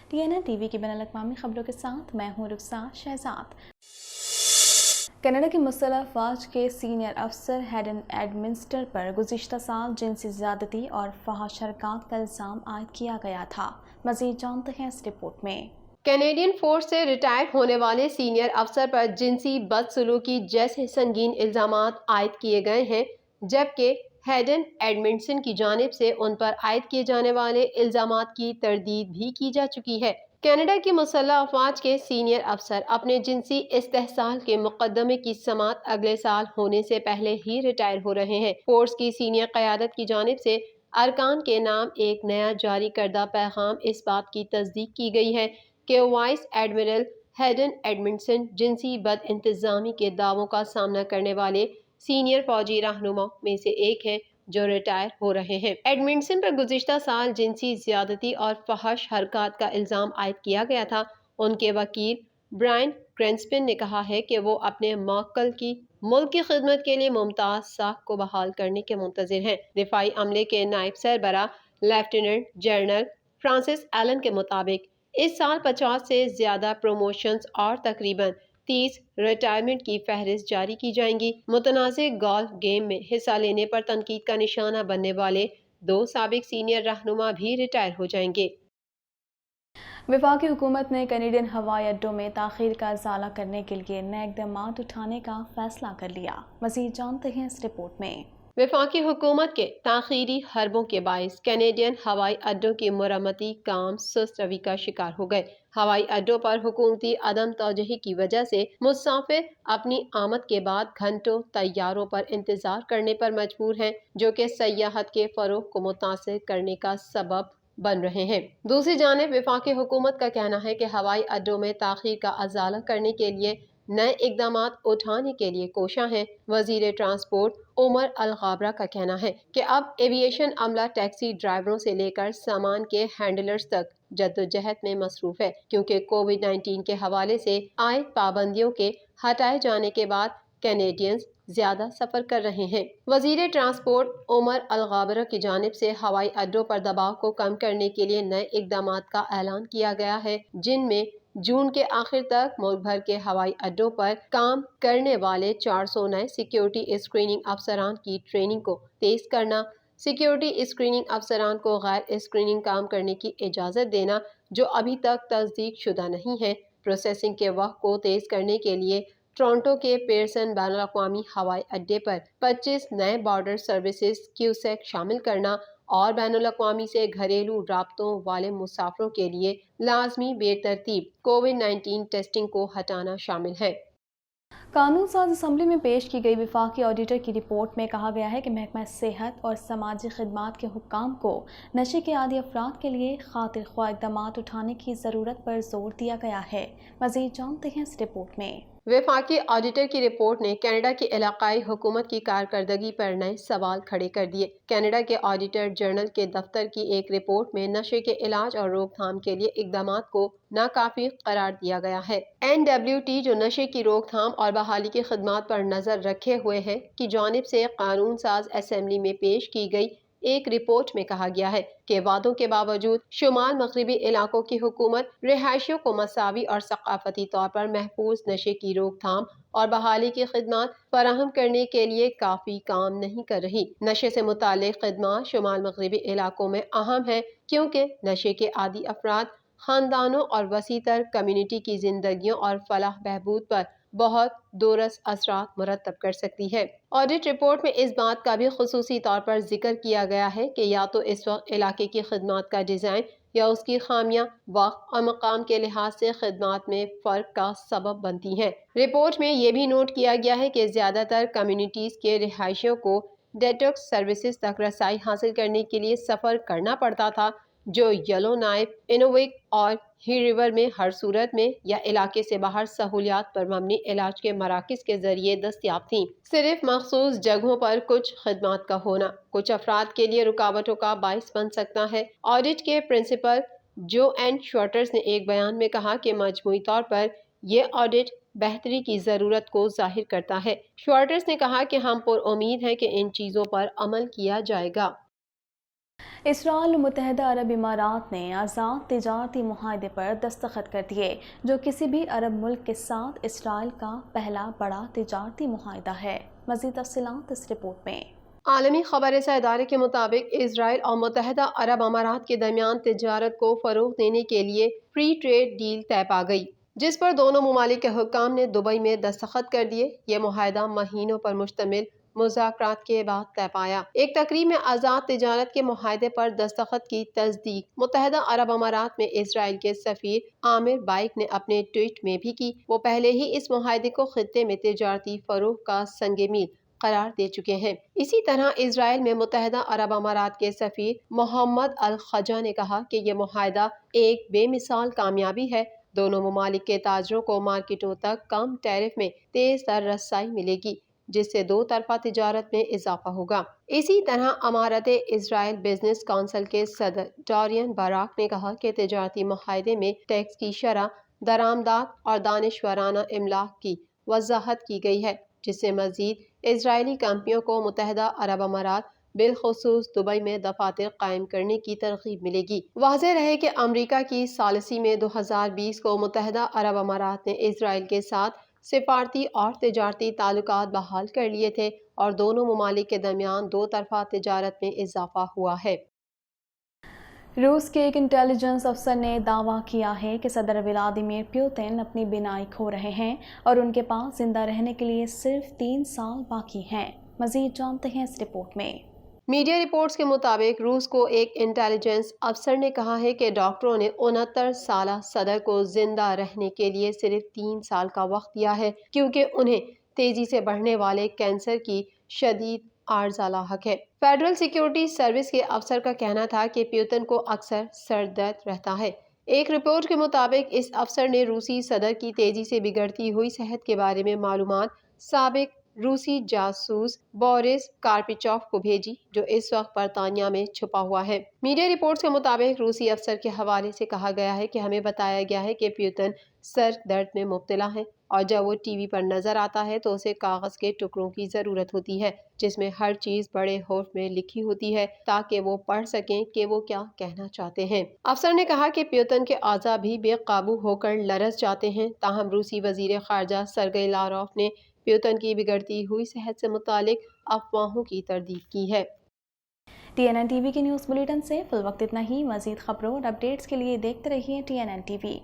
TNN TV की बैनुल-अक़वामी खबरों के साथ मैं हूँ रुखसार शहजाद। कनाडा की मुसल्लह अफ़वाज के सीनियर अफसर हेडन एडमिनिस्टर पर गुज़िश्ता साल जिनसी ज़्यादती और फहश हरकत का इल्ज़ाम आयद किया गया था। मज़ीद जानते हैं इस रिपोर्ट में। कैनेडियन फोर्स से रिटायर होने वाले सीनियर अफसर पर जिनसी बदसलूकी जैसे संगीन इल्ज़ामात आयद किए गए हैं, जबकि हेडन एडमिंसन की जानिब से उन पर आयद किए जाने वाले इल्ज़ामात की तरदीद भी की जा चुकी है। कनाडा की मुसल्लह अफवाज के सीनियर अफसर अपने जिनसी इस्तेहसाल के मुकदमे की समात अगले साल होने से पहले ही रिटायर हो रहे हैं। फोर्स की सीनियर क़यादत की जानिब से अरकान के नाम एक नया जारी करदा पैगाम इस बात की तस्दीक की गई है कि वाइस एडमिरल हेडन एडमिंसन जिनसी बद इंतजामी के दावों का सामना करने वाले सीनियर फौजी रहनुमा में से एक हैं जो रिटायर हो रहे हैं। एडमिंसन पर गुज़िश्ता साल जिनसी ज़्यादती और फहश हरकत का इल्ज़ाम आयद किया गया था। उनके वकील ब्रायन क्रेंस्पिन ने कहा है कि वो अपने मौक्कल की मुल्क की खिदमत के लिए मुमताज़ साख को बहाल करने के मुंतज़िर हैं। दिफाई अमले के नायब सरबरा लेफ्टिनेंट जनरल फ्रांसिस एलन के मुताबिक इस साल 50 से ज़्यादा प्रमोशंस और तकरीबन 30 रिटायरमेंट की फहरिस्त जारी की जाएंगी। मुतनाज़े गोल्फ गेम में हिस्सा लेने पर तनकीद का निशाना बनने वाले 2 साबिक सीनियर रहनुमा भी रिटायर हो जाएंगे। वफाकी हुकूमत ने कैनेडियन हवाई अड्डों में ताख़ीर का इज़ाला करने के लिए नए इक़दाम उठाने का फ़ैसला कर लिया। मज़ीद जानते हैं इस रिपोर्ट में। वफाकी हुकूमत के ताख़ीरी हरबों के बाइस कैनेडियन हवाई अड्डों की मरम्मती काम सुस्त रवि का शिकार हो गए। हवाई अड्डों पर हुकूमती अदम तवज्जुही की वजह से मुसाफिर अपनी आमद के बाद घंटों तैयारों पर इंतजार करने पर मजबूर हैं, जो कि सयाहत के फ़रोग़ को मुतासिर करने का सबब बन रहे हैं। दूसरी जानिब वफाकी हुकूमत का कहना है कि हवाई अड्डों में ताख़ीर का इज़ाला करने के लिए नए इक़दामात उठाने के लिए कोशां हैं। वज़ीर ट्रांसपोर्ट उमर अल गाबरा का कहना है कि अब एविएशन अमला टैक्सी ड्राइवरों से लेकर सामान के हैंडलर्स तक जद्दोजहद में मसरूफ़ है, क्योंकि कोविड-19 के हवाले से आयद पाबंदियों के हटाए जाने के बाद कैनेडियंस ज्यादा सफर कर रहे हैं। वज़ीर ट्रांसपोर्ट उमर अल गाबरा की जानिब से हवाई अड्डों पर दबाव को कम करने के लिए नए इक़दामात का ऐलान किया गया है, जिनमें जून के आखिर तक मुल्क भर के हवाई अड्डों पर काम करने वाले 400 नए सिक्योरिटी स्क्रीनिंग अफसरान की ट्रेनिंग को तेज करना, सिक्योरिटी स्क्रीनिंग अफसरान को गैर स्क्रीनिंग काम करने की इजाज़त देना जो अभी तक तस्दीक शुदा नहीं है, प्रोसेसिंग के वक्त को तेज करने के लिए टोरंटो के पेयरसन बैनुल-अक़वामी हवाई अड्डे पर 25 नए बॉर्डर सर्विसेज क्यूसेक शामिल करना और बैनुल-अक़वामी से घरेलू राब्तों वाले मुसाफिरों के लिए लाजमी बेतरतीब कोविड-19 टेस्टिंग को हटाना शामिल है। कानून साज असम्बली में पेश की गई वफाकी ऑडिटर की रिपोर्ट में कहा गया है कि महकमा सेहत और समाजी खिदमात के हुक्काम को नशे के आदी अफराद के लिए खातिर ख्वाह इक़दाम उठाने की ज़रूरत पर जोर दिया गया है। मज़ीद जानते हैं इस रिपोर्ट में। वफाकी ऑडिटर की रिपोर्ट ने कनाडा की इलाकाई हुकूमत की कारकर्दगी पर नए सवाल खड़े कर दिए। कनाडा के ऑडिटर जनरल के दफ्तर की एक रिपोर्ट में नशे के इलाज और रोकथाम के लिए इक़दाम को नाकाफी करार दिया गया है। NWT जो नशे की रोकथाम और बहाली की खिदमात पर नजर रखे हुए है की जानिब से कानून साज असम्बली में पेश की गई एक रिपोर्ट में कहा गया है कि वादों के बावजूद शुमाल मगरबी इलाकों की हुकूमत रिहायशियों को मसावी और सकाफती तौर पर महफूज नशे की रोकथाम और बहाली की खिदमात फराहम करने के लिए काफी काम नहीं कर रही। नशे से मुतालिक खिदमात शुमाल मगरबी इलाकों में अहम है, क्योंकि नशे के आदी अफराद खानदानों और वसीतर कम्युनिटी की जिंदगियों और फलाह बहबूद पर बहुत दूरस असरात मुरतब कर सकती है। ऑडिट रिपोर्ट में इस बात का भी खुसूसी तौर पर जिक्र किया गया है कि या तो इस वक्त इलाके की खिदमात का डिज़ाइन या उसकी खामियां वक्त और मकाम के लिहाज से खिदमात में फ़र्क का सबब बनती हैं। रिपोर्ट में यह भी नोट किया गया है कि ज़्यादातर कम्युनिटीज़ के रिहायशियों को डेटॉक्स सर्विसेज तक रसाई हासिल करने के लिए सफ़र करना पड़ता था, जो येलो नाइफ, इनोविक और ही रिवर में हर सूरत में या इलाके से बाहर सहूलियात पर मबनी इलाज के मराकज़ के जरिए दस्तियाब थी। सिर्फ मखसूस जगहों पर कुछ खिदमात का होना कुछ अफराद के लिए रुकावटों का बाइस बन सकता है। ऑडिट के प्रिंसिपल जो एन श्वार्टर्स ने एक बयान में कहा कि मजमूई तौर पर यह ऑडिट बेहतरी की ज़रूरत को जाहिर करता है। श्वार्टर्स ने कहा कि हम पुरउम्मीद हैं कि इन चीज़ों पर अमल किया जाएगा। اسرائیل اور متحدہ عرب امارات نے آزاد تجارتی معاہدے پر دستخط کر دیے، جو کسی بھی عرب ملک کے ساتھ اسرائیل کا پہلا بڑا تجارتی معاہدہ ہے۔ مزید تفصیلات اس رپورٹ میں۔ عالمی خبر رساں ادارے کے مطابق اسرائیل اور متحدہ عرب امارات کے درمیان تجارت کو فروغ دینے کے لیے فری ٹریڈ ڈیل طے پا گئی، جس پر دونوں ممالک کے حکام نے دبئی میں دستخط کر دیے۔ یہ معاہدہ مہینوں پر مشتمل مذاکرات کے بعد طے پایا۔ ایک تقریب میں آزاد تجارت کے معاہدے پر دستخط کی تصدیق متحدہ عرب امارات میں اسرائیل کے سفیر عامر بائک نے اپنے ٹویٹ میں بھی کی۔ وہ پہلے ہی اس معاہدے کو خطے میں تجارتی فروغ کا سنگ میل قرار دے چکے ہیں۔ اسی طرح اسرائیل میں متحدہ عرب امارات کے سفیر محمد الخجا نے کہا کہ یہ معاہدہ ایک بے مثال کامیابی ہے۔ دونوں ممالک کے تاجروں کو مارکیٹوں تک کم ٹیرف میں تیز تر رسائی ملے گی، جس سے دو طرفہ تجارت میں اضافہ ہوگا۔ اسی طرح امارت اسرائیل بزنس کونسل کے صدر ڈارین باراک نے کہا کہ تجارتی معاہدے میں ٹیکس کی شرح، درآمدات اور دانشورانہ املاک کی وضاحت کی گئی ہے، جس سے مزید اسرائیلی کمپنیوں کو متحدہ عرب امارات بالخصوص دبئی میں دفاتر قائم کرنے کی ترغیب ملے گی۔ واضح رہے کہ امریکہ کی ثالثی میں 2020 کو متحدہ عرب امارات نے اسرائیل کے ساتھ سفارتی اور تجارتی تعلقات بحال کر لیے تھے اور دونوں ممالک کے درمیان دو طرفہ تجارت میں اضافہ ہوا ہے۔ روس کے ایک انٹیلیجنس افسر نے دعویٰ کیا ہے کہ صدر ولادیمیر پیوتن اپنی بینائی کھو رہے ہیں اور ان کے پاس زندہ رہنے کے لیے صرف 3 سال باقی ہیں۔ مزید جانتے ہیں اس رپورٹ میں۔ میڈیا رپورٹس کے مطابق روس کو ایک انٹیلیجنس افسر نے کہا ہے کہ ڈاکٹروں نے 69 سالہ صدر کو زندہ رہنے کے لیے صرف 3 سال کا وقت دیا ہے، کیونکہ انہیں تیزی سے بڑھنے والے کینسر کی شدید عارضہ لاحق ہے۔ فیڈرل سیکیورٹی سروس کے افسر کا کہنا تھا کہ پیوتن کو اکثر سر درد رہتا ہے۔ ایک رپورٹ کے مطابق اس افسر نے روسی صدر کی تیزی سے بگڑتی ہوئی صحت کے بارے میں معلومات سابق روسی جاسوس بورس کارپیچوف کو بھیجی، جو اس وقت برطانیہ میں چھپا ہوا ہے۔ میڈیا رپورٹس کے مطابق روسی افسر کے حوالے سے کہا گیا ہے کہ ہمیں بتایا گیا ہے کہ پیوتن سر درد میں مبتلا ہے اور جب وہ ٹی وی پر نظر آتا ہے تو اسے کاغذ کے ٹکڑوں کی ضرورت ہوتی ہے جس میں ہر چیز بڑے حروف میں لکھی ہوتی ہے تاکہ وہ پڑھ سکیں کہ وہ کیا کہنا چاہتے ہیں۔ افسر نے کہا کہ پیوتن کے اعضاء بھی بے قابو ہو کر لرز جاتے ہیں، تاہم روسی وزیر خارجہ سرگئی لاروف نے پیوتن کی بگڑتی ہوئی صحت سے متعلق افواہوں کی تردید کی ہے۔ TNN TV کے نیوز بلیٹن سے فی الوقت اتنا ہی۔ مزید خبروں اور اپڈیٹس کے لیے دیکھتے رہیے TNN TV۔